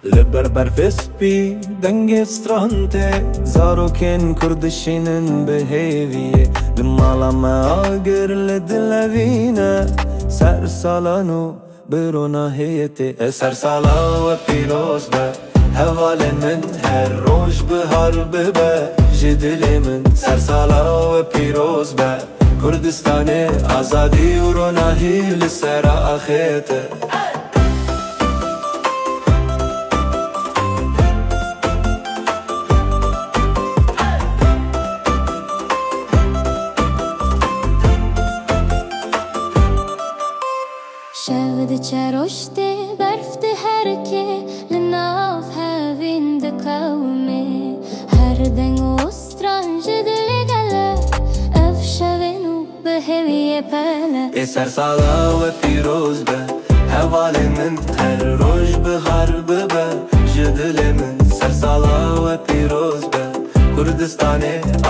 لبربر فسبی دنگ استرانته زاروکن کردشینن به هیویه لمالا ما آگر لدلوینه سر سالانو برونا هیته سر سالا و پیروز به حوال من هر روش بهار ببه جدل من سر سالا و پیروز به کردستان آزادی و روناهی لسر آخیته شود چراشته برفته هرکه لناف هاوین دقومه هر دنگ و استران جدل گله اف شوینو به هویه پله سر سالا و پیروز به حوال من هر روش بهار ببه جدل من سر سالا و پیروز به کردستان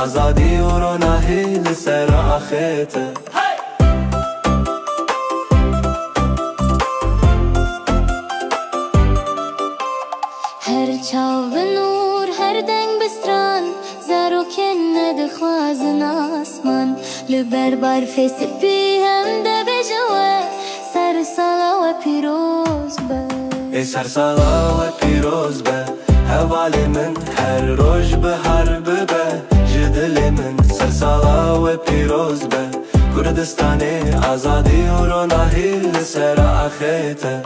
آزادی و روناهی لسر آخیته هر چاو نور هر دنگ بستران زاروکن ندخوازن آسمان لبر برف سپی هم ده بجوه سر سالا و پیروز به سر سالا و پیروز به حوال من هر روش بهار ببه جدل من سر سالا و پیروز به کردستان آزادی و روناهی لسر آخیته